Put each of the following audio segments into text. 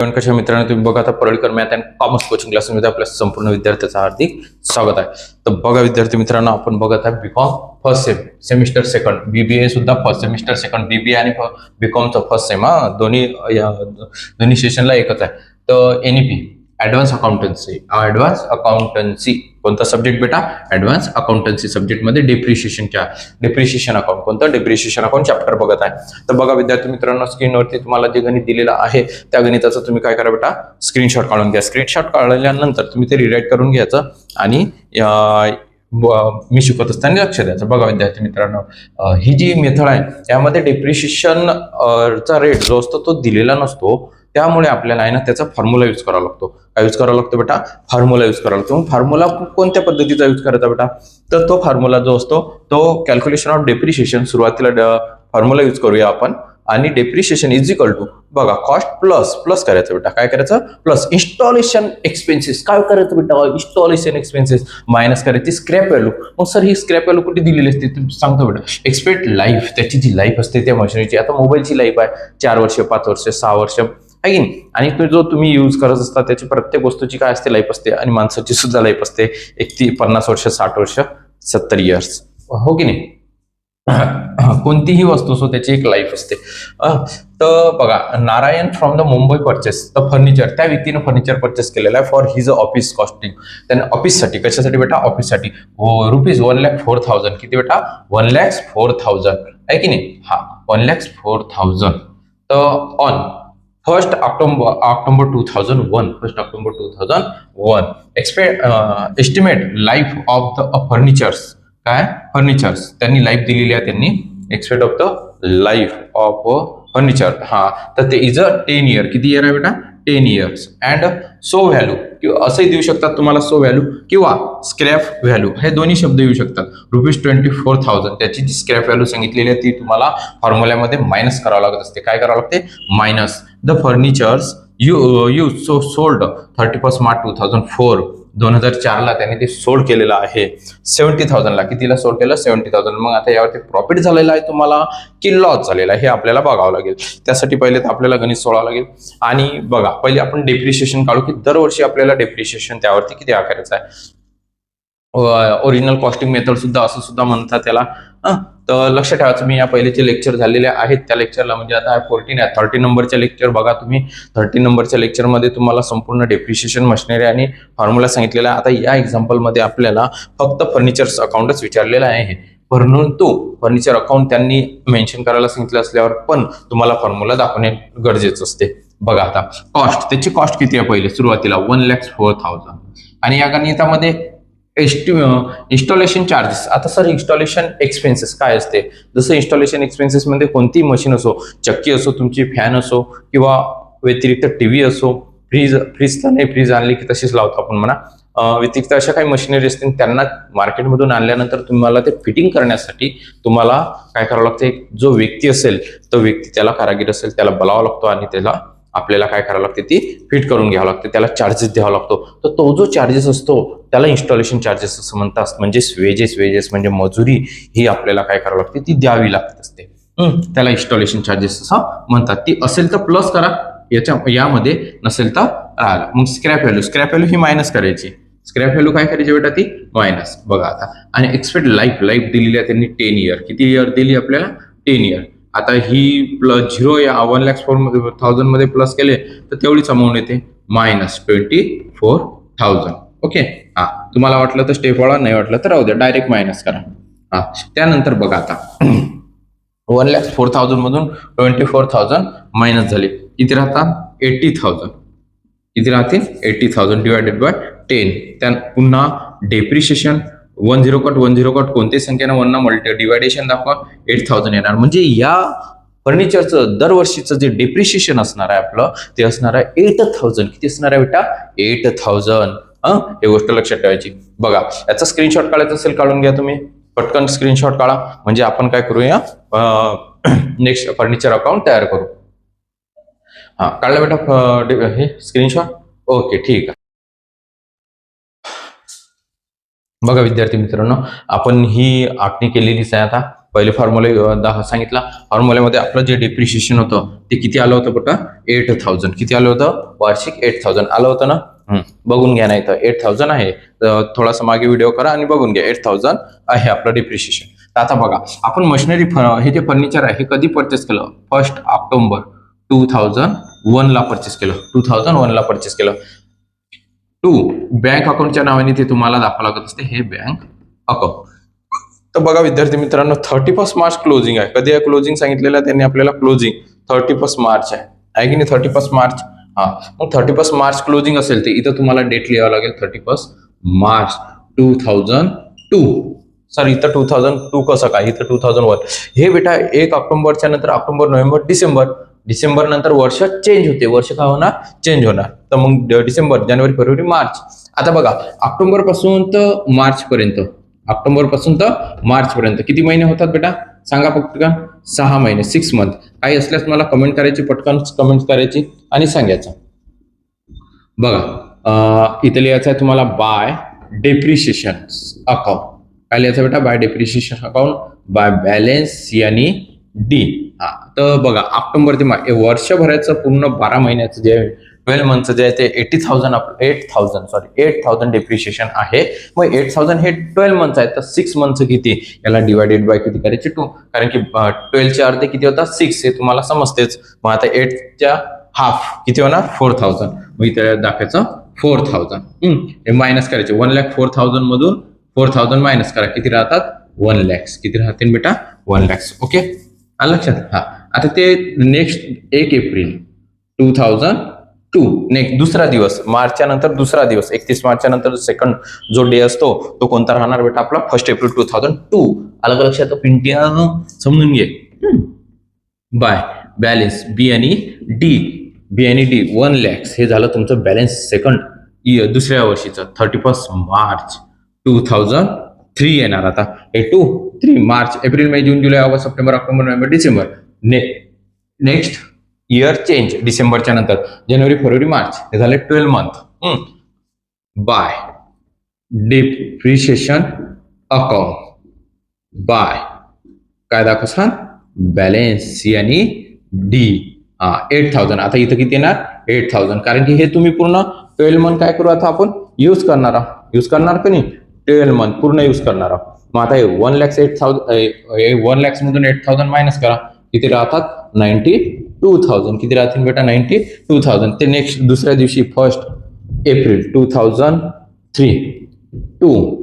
कशा मित्रांनो, तुम्ही बघा आता Parlikar math and commerce coaching क्लासमध्ये आपल्या संपूर्ण विद्यार्थ्याचं हार्दिक स्वागत आहे. तर बघा विद्यार्थी मित्रांनो, आपण बघत आहे BCom first semester second, BBA सुद्धा फर्स्ट सेमिस्टर सेकंड, बीबीए आणि बीकॉमचं फर्स्ट सेम दोन्ही सेशनला एकच आहे. तर एनईपी ऍडव्हान्स अकाउंटन्सी कोणता सब्जेक्ट बेटा? ऍडव्हान्स अकाउंटन्सी सब्जेक्टमध्ये डेप्रिशिएशन अकाउंट कोणतं? डेप्रिशिएशन अकाउंट चॅप्टर बघत आहे. तर बघा विद्यार्थी मित्रांनो, स्क्रीनवरती तुम्हाला जे गणित दिलेलं आहे त्या गणिताचं तुम्ही काय करा बेटा? स्क्रीनशॉट काढून घ्या. स्क्रीनशॉट काढल्यानंतर तुम्ही ते रिराईट करून घ्यायचं आणि मी शिकवत असताना लक्ष द्यायचं. बघा विद्यार्थी मित्रांनो, ही जी मेथड आहे त्यामध्ये डेप्रिशिएशन चा रेट जो असतो तो दिलेला नसतो. त्यामुळे आपल्याला आहे ना त्याचा फॉर्म्युला यूज करावा लागतो. काय यूज करावा लागतो बेटा? फॉर्म्युला यूज करावा लागतो. फॉर्म्युला कोणत्या पद्धतीचा यूज करायचा बेटा? तर तो फॉर्म्युला जो असतो तो कॅल्क्युलेशन ऑफ डेप्रिशिएशन, सुरुवातीला फॉर्म्युला यूज करूया आपण. आणि डेप्रिशिएशन इज इक्वल टू बघा कॉस्ट प्लस करायचं बेटा. काय करायचं? Plus installation expenses. काय करायचं बेटा? इन्स्टॉलेशन एक्सपेन्सेस मायनस करायची स्क्रॅप व्हॅल्यू. मग सर ही स्क्रॅप व्हॅल्यू कुठे दिलेली असते? तुम्ही सांगतो बेटा. एक्सपेक्ट लाईफ, त्याची जी लाईफ असते त्या मशिनरीची. आता मोबाईलची लाईफ आहे 4 वर्ष, 5 वर्ष, 6 वर्ष आहे की नाही. आणि तो जो तुम्ही यूज करत असता त्याची प्रत्येक वस्तूची काय असते? लाईफ असते. आणि माणसाची सुद्धा लाईफ असते 50 वर्ष, 60 वर्ष, 70 इयर्स, हो की नाही. कोणतीही वस्तू असो त्याची एक लाईफ असते. तर बघा, Narayan from the Mumbai purchase the furniture, त्या व्यक्तीनं फर्निचर परचेस केलेलं आहे फॉर हिज ऑफिस कॉस्टिंग. त्याने ऑफिससाठी, कशासाठी बेटा? ऑफिससाठी रुपीज 1,04,000. किती बेटा? 1,04,000 आहे की नाही. हा 1,04,000. तर on 1 October 2001 estimate life of the furnitures. काय? फर्निचर्स त्यांनी लाईफ दिलेली आहे. त्यांनी expect of the life of furniture. हा तर ते इज अ 10 इयर. किती इयर आहे बेटा? 10 इयर्स. अँड सो व्हॅल्यू किंवा असंही देऊ शकतात तुम्हाला, सो व्हॅल्यू किंवा स्क्रॅप व्हॅल्यू, हे दोन्ही शब्द येऊ शकतात. रुपीज 24,000 त्याची जी स्क्रॅप व्हॅल्यू सांगितलेली आहे ती तुम्हाला फॉर्म्युल्यामध्ये मायनस करावं लागत असते. काय करावं लागते? Minus the furnitures you sold 31 March 2004 ला त्यांनी ते सोल्ड केलेलं आहे 70,000 ला. कितीला सोल्ड केलं? 70,000. मग आता यावरती प्रॉफिट झालेला आहे तुम्हाला की लॉस झालेला आहे हे आपल्याला बघावं लागेल. त्यासाठी पहिले तर आपल्याला गणित सोडावं लागेल. आणि बघा, पहिले आपण डेप्रिशिएशन काढू की दरवर्षी आपल्याला डेप्रिशिएशन त्यावरती किती आकारायचं आहे. ओरिजिनल कॉस्टिंग मेथड सुद्धा असं सुद्धा म्हणतात त्याला. तर लक्ष ठेवायचं, मी या पहिलेचे लेक्चर झालेले आहेत त्या लेक्चरला, म्हणजे आता 14 आहे 30 नंबरचे लेक्चर बघा तुम्ही. 30 नंबरच्या लेक्चरमध्ये तुम्हाला संपूर्ण डेप्रिशिएशन मशिनरी आणि फॉर्म्युला सांगितलेला आहे. आता या एक्झाम्पलमध्ये आपल्याला फक्त फर्निचर्स अकाउंटच विचारलेलं आहे. परंतु फर्निचर अकाउंट त्यांनी मेन्शन करायला सांगितलं असल्यावर पण तुम्हाला फॉर्म्युला दाखवणे गरजेचं असते. बघा आता कॉस्ट, त्याची कॉस्ट किती आहे पहिले सुरुवातीला? 1,04,000. आणि या गणितामध्ये इन्स्टॉलेशन चार्जेस. आता सर इन्स्टॉलेशन एक्सपेन्सेस काय असते? जसं इन्स्टॉलेशन एक्सपेन्सेस मध्ये कोणतीही मशीन असो, चक्की असो, तुमची फॅन असो किंवा व्यतिरिक्त टीव्ही असो, फ्रीज तर नाही, फ्रीज आणली की तशीच लावतो आपण म्हणा. व्यतिरिक्त अशा काही मशिनरी असतील त्यांना मार्केटमधून आणल्यानंतर तुम्हाला ते फिटिंग करण्यासाठी तुम्हाला काय करावं लागते? जो व्यक्ती असेल तो व्यक्ती, त्याला कारागीर असेल त्याला बोलावा लागतो आणि त्याला आपल्याला काय करावं लागते? ती फिट करून घ्यावं लागते. त्याला चार्जेस द्यावा लागतो. तर तो जो चार्जेस असतो त्याला इन्स्टॉलेशन चार्जेस असं म्हणतात. म्हणजे वेजेस म्हणजे मजुरी ही आपल्याला काय करावं लागते? ती द्यावी लागत असते. त्याला इन्स्टॉलेशन चार्जेस असं म्हणतात. ती असेल तर प्लस करा, यामध्ये नसेल तर राहिला. मग स्क्रॅप व्हॅल्यू ही मायनस करायची. स्क्रॅप व्हॅल्यू काय करायची बेटा? ती मायनस. बघा आता. आणि एक्सपेक्ट लाईफ दिलेली आहे त्यांनी 10 इयर. किती इयर दिली आपल्याला? 10 इयर. आता ही प्लस 0 या 1,04,000 मध्ये प्लस केले तर तेवढीच अमाऊंट येते मायनस 24,000. ओके. हा तुम्हाला वाटलं तर स्टेप वाढा, नाही वाटलं तर राहू द्या, डायरेक्ट मायनस करा. हा त्यानंतर बघा आता 1,04,000 मधून 24,000 मायनस झाले. किती राहतात? 80,000. किती राहतील? 80,000 डिवायडेड बाय 10. त्या पुन्हा डेप्रिशिएशन 10 कट कोणत्याही संख्येनं 1 ना डिवायडेशन दाखवा 8,000 येणार. म्हणजे या फर्निचरचं दरवर्षीचं जे डेप्रिशिएशन असणार आहे आपलं ते असणार आहे 8,000. किती असणार आहे बेटा? 8,000. हे गोष्ट लक्षात ठेवायची. बघा, याचा स्क्रीनशॉट काढायचा असेल काढून घ्या तुम्ही, पटकन स्क्रीनशॉट काढा. म्हणजे आपण काय करूया? नेक्स्ट फर्निचर अकाउंट तयार करू. हा काढला बेटा हे स्क्रीनशॉट? ओके, ठीक आहे. बघा विद्यार्थी मित्रांनो, आपण ही आखणी केलेलीच आहे. आता पहिले फॉर्म्युला सांगितला. फॉर्म्युल्यामध्ये आपलं जे डेप्रिशिएशन होतं ते किती आलं होतं बेटा? 8,000. किती आलं होतं? वार्षिक 8,000 आलं होतं ना. बघून घ्या, नाही तर 8,000 आहे. थोडासा मागे व्हिडिओ करा आणि बघून घ्या. 8,000 आहे आपलं डिप्रिशिएशन. आता बघा, आपण मशिनरी हे जे फर्निचर आहे हे कधी परचेस केलं? 1 ऑक्टोबर 2001 ला परचेस केलं. 2001 ला परचेस केलं. बँक अकाउंटच्या नावाने ते तुम्हाला दाखवावं लागत असते, हे बँक अकाउंट. तर बघा विद्यार्थी मित्रांनो, 31 मार्च क्लोजिंग आहे. कधी आहे क्लोजिंग सांगितलेलं आहे त्यांनी आपल्याला? क्लोजिंग 31 मार्च आहे की नाही? 31 मार्च. मग 31 मार्च क्लोजिंग असेल तर इथं तुम्हाला डेट लिहावं लागेल, 31 मार्च 2002. सर इथं 2002 कसं काय? इथं 2001. हे बेटा 1 ऑक्टोबरच्या नंतर ऑक्टोबर, नोव्हेंबर, डिसेंबर नंतर वर्ष चेंज होते. वर्ष काय होणार? चेंज होणार. तर मग डिसेंबर, जानेवारी, फेब्रुवारी, मार्च. आता बघा, ऑक्टोबर पासून तर मार्च पर्यंत किती महिने होतात बेटा? सांगा फक्त का? 6 महिने, 6 मंथ. काही असल्यास मला कमेंट करायची, पटकन कमेंट करायची आणि सांगायचं. बघा इथे लिहायचं आहे तुम्हाला बाय डेप्रिशिएशन अकाउंट. काय लिहायचं बेटा? By depreciation account, by balance C आणि डी. तर बघा, ऑक्टोबर ते वर्षभराचं पूर्ण 12 महिन्याचं जे 12 मंथचं जे आहे ते 8,000 डेप्रिशिएशन आहे. मग 8,000 हे 12 मंथ आहे, तर 6 मंथचं किती? याला डिवायडेड बाय किती करायचे? 2. कारण की 12चे अर्धे किती होतात? 6. हे तुम्हाला समजतेच. मग आता 8च्या हाफ किती होणार? 4,000. मग इथे दाखवायचं 4,000. हे मायनस करायचे. 1,04,000 मधून 4,000 मायनस करा. किती राहतात? 1 lakhs. किती राहतील बेटा? 1 lakhs. ओके, आलं लक्षात? आता ते नेक्स्ट 1 एप्रिल 2002. नेक्स्ट दुसरा दिवस, मार्चच्या नंतर दुसरा दिवस, 31 मार्चच्या नंतर सेकंड जो डे असतो तो कोणता राहणार बेटा? आपला 1 एप्रिल 2002. आलं का लक्षात? पिंट्या समजून घे. बाय बॅलेन्स बी आणि डी. 1 lakhs हे झालं तुमचं बॅलेन्स सेकंड दुसऱ्या वर्षीचं. 31 मार्च 2003 येणार. आता 3 मार्च, एप्रिल, मे, जून, जुलै, ऑगस्ट, सप्टेंबर, ऑक्टोबर, नोव्हेंबर, डिसेंबर. नेक्स्ट इयर चेंज डिसेंबरच्या नंतर जानेवारी, फेब्रुवारी, मार्च. हे झाले 12 month. By depreciation account by काय दाखवा? बॅलेन्स सी आणि डी. 8,000. आता इथं किती येणार? 8,000. कारण की हे तुम्ही पूर्ण 12 मंथ काय करू? आता आपण यूज करणार का नाही? 12 मंथ पूर्ण यूज करणार आहोत. मग आता 1 lakhs 8,000, 1 lakhs मधून 8,000 मायनस करा. किती राहतात? 92,000. किती राहतील बेटा? 92,000. ते नेक्स्ट दुसऱ्या दिवशी 1 एप्रिल 2003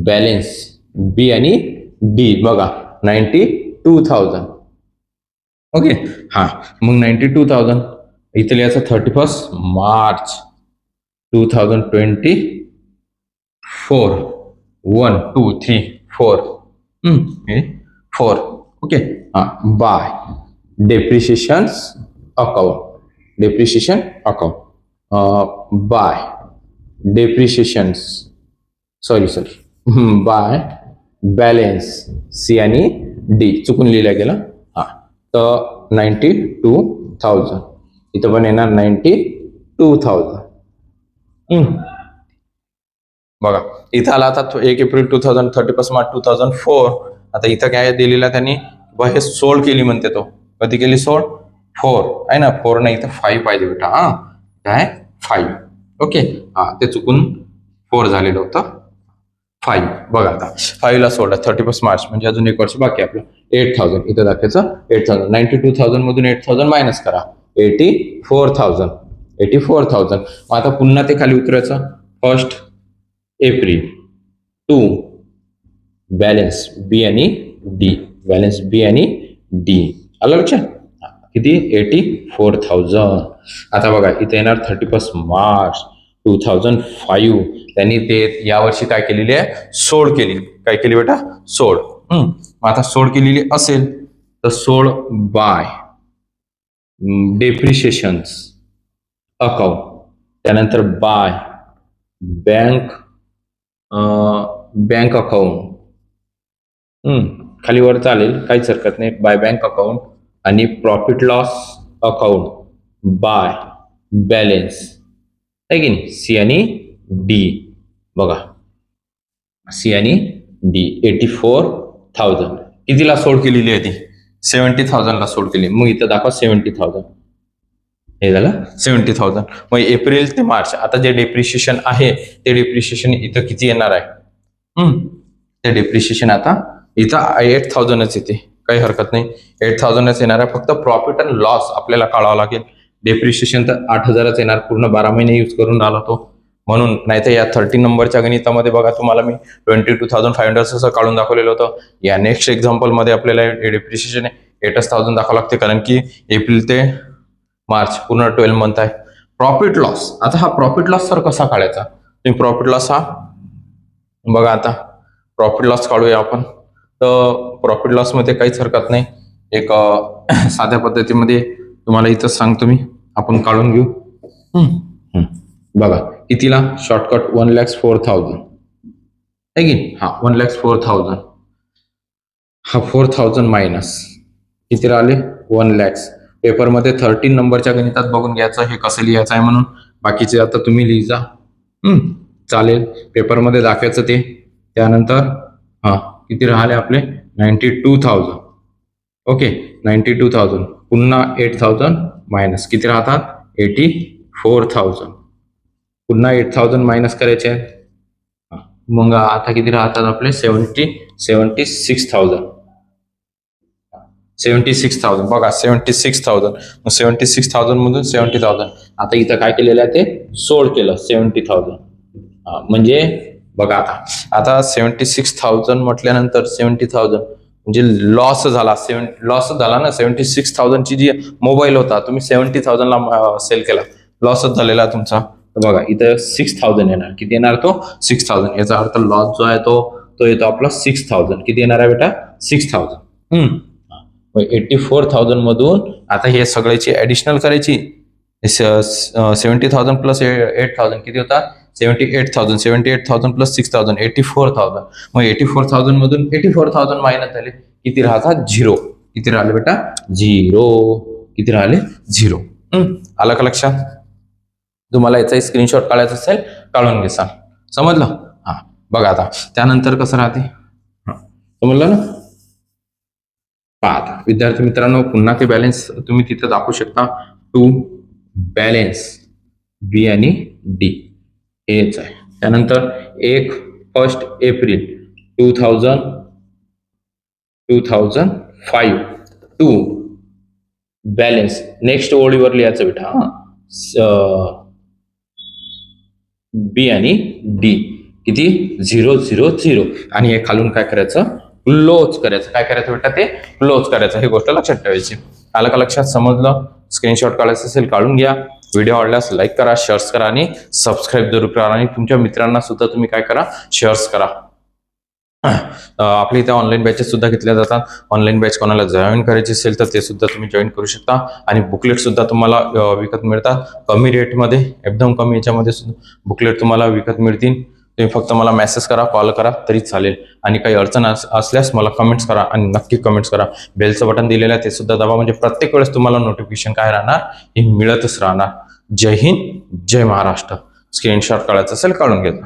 बॅलेन्स बी आणि डी. बघा 92,000. ओके, मग 92,000 इथे लिहायचं 31 March 2024. 1 2 3 4 4. Okay, by depreciation account by depreciation by balance C आणि डी. चुकून लिहिलं गेलं. तर 92,000 इथं पण येणार 92,000. बघा इथं आला आता 1 एप्रिल 2000, 31 मार्च 2004. आता इथं काय दिलेलं त्यांनी? हे सोल्ड केली म्हणते. तो कधी केली? सोल्ड 4 आहे ना? 4 नाही, इथं 5 पाहिजे बेटा. काय 5? ओके, ते चुकून 4 झालेलं होतं. 5. बघा आता 5 ला सोडा 31 मार्च म्हणजे अजून 1 वर्ष बाकी आपलं. 8,000 इथं दाखवायचं. 8,000 92,000 मधून 8,000 मायनस करा. 84,000. मग आता पुन्हा ते खाली उतरायचं. 1 एप्रिल 2 बॅलेन्स बी आणि डी. आलं लक्षात? किती? 84,000. आता बघा इथे येणार 31 मार्च 2005. त्यांनी ते यावर्षी काय केलेली आहे? सोड केली. काय केली बेटा? सोड. मग आता सोड केलेली असेल तर सोड बाय डेप्रिशिएशन अकाउंट, त्यानंतर बाय बँक अकाउंट. खाली वर चालेल, काहीच हरकत नाही. बाय बँक अकाउंट आणि profit loss account by balance आहे की नाही? सी आणि डी. बघा सी आणि डी. 84,000 कितीला सोड केलेली आहे ती? 70,000 ला सोड केली. मग इथं दाखवा 70,000. हे झालं 70,000. मग एप्रिल ते मार्च आता जे डेप्रिशिएशन आहे ते डेप्रिशिएशन इथं किती येणार आहे? ते डेप्रिशिएशन आता इथं 8,000च येते, काही हरकत नाही. 8,000च येणार आहे. फक्त प्रॉफिट अँड लॉस आपल्याला काढावं लागेल. डेप्रिशिएशन तर 8,000च येणार, पूर्ण 12 महिने यूज करून राहिला तो, म्हणून. नाहीतर या 13 नंबरच्या गणितामध्ये बघा तुम्हाला मी 22,500 असं काढून दाखवलेलं होतं. या नेक्स्ट एक्झाम्पलमध्ये आपल्याला डेप्रिशिएशन 8,000 दाखवावं लागते, कारण की एप्रिल ते मार्च पूर्ण 12 मंथ आहे. प्रॉफिट लॉस, आता हा प्रॉफिट लॉस सर कसा काढायचा? तुम्ही प्रॉफिट लॉस हा बघा, आता प्रॉफिट लॉस काढूया आपण. तर प्रॉफिट लॉस मध्ये काहीच हरकत नाही, एक साध्या पद्धतीमध्ये तुम्हाला इथं सांगतो मी, आपण काढून घेऊ. बघा कितीला शॉर्टकट 1,04,000 आहे की हा 1,04,000. हा 4,000 मायनस किती राहिले 1 lakhs. पेपरमध्ये 13 नंबरच्या गणितात बघून घ्यायचं हे कसं लिहायचं आहे म्हणून. बाकीचे आता तुम्ही लिहिजा, चालेल. पेपरमध्ये दाखवायचं ते. त्यानंतर हा किती राहिले आपले 92,000. ओके 92,000 पुन्हा 8,000 मायनस किती राहतात 84,000. पुन्हा 8,000 मायनस करायचे आहेत. मग आता किती राहतात आपले 76,000. 76,000 बघा 76,000. मग 76,000 मधून 70,000 आता इथं काय केलेलं आहे ते सोड केलं 70,000. म्हणजे बघा आता 76,000 म्हटल्यानंतर 70,000 म्हणजे लॉस झाला. लॉस झाला ना. 76,000 ची जी मोबाईल होता तुम्ही 70,000 ला सेल केला, लॉसच झालेला तुमचा. तर बघा इथं 6,000 येणार. किती येणार तो 6,000. याचा अर्थ लॉस जो आहे तो येतो आपला 6,000. किती येणार आहे बेटा 6,000. 84,000 मधून आता हे सगळ्याची ऍडिशनल करायची. 70,000 प्लस 8,000 किती होता 78,000. 78,000 प्लस 6,000 84,000. मग 84,000 मधून 84,000 मायनस झाले, किती राहतात 0. किती राहिले बेटा 0. किती राहिले 0. आलं का लक्षात? तुम्हाला याचा स्क्रीनशॉट काढायचा असेल काढून घ्या, समजलं? हा बघा आता त्यानंतर कसं राहते समजलं ना. पाहता विद्यार्थी मित्रांनो, पुन्हा ते बॅलन्स तुम्ही तिथे दाखवू शकता. टू बॅलन्स बी आणि डी हेच आहे. त्यानंतर 1 एप्रिल 2005 टू बॅलन्स नेक्स्ट ओळीवर लिहायचं बेटा बी आणि डी किती 0,0,0 आणि हे खालून काय करायचं क्लोज करायचं. काय करायचं बेटा ते क्लोज करायचं. ही गोष्ट लक्षात ठेवायची. आलं का लक्षात? समजलं? स्क्रीनशॉट काढायचं असेल काढून घ्या. व्हिडिओ आवडल्यास लाईक करा, शेअर्स करा आणि सबस्क्राईब जरूर करा. आणि तुमच्या मित्रांना सुद्धा तुम्ही काय करा शेअर्स करा. आपल्या इथे ऑनलाईन बॅचेस सुद्धा घेतल्या जातात. ऑनलाईन बॅच कोणाला जॉईन करायची असेल तर ते सुद्धा तुम्ही जॉईन करू शकता. आणि बुकलेट सुद्धा तुम्हाला विकत मिळतात कमी रेटमध्ये, एकदम कमी याच्यामध्ये सुद्धा बुकलेट तुम्हाला विकत मिळतील. तुम्ही फक्त मला मेसेज करा, कॉल करा तरी चालेल. आणि काही अडचण असल्यास मला कमेंट्स करा आणि नक्की कमेंट्स करा. बेलचं बटन दिलेलं आहे ते सुद्धा दाबा, म्हणजे प्रत्येक वेळेस तुम्हाला नोटिफिकेशन काय राहणार हे मिळतच राहणार. जय हिंद, जय महाराष्ट्र. स्क्रीनशॉट काढायचं असेल काढून घेतो.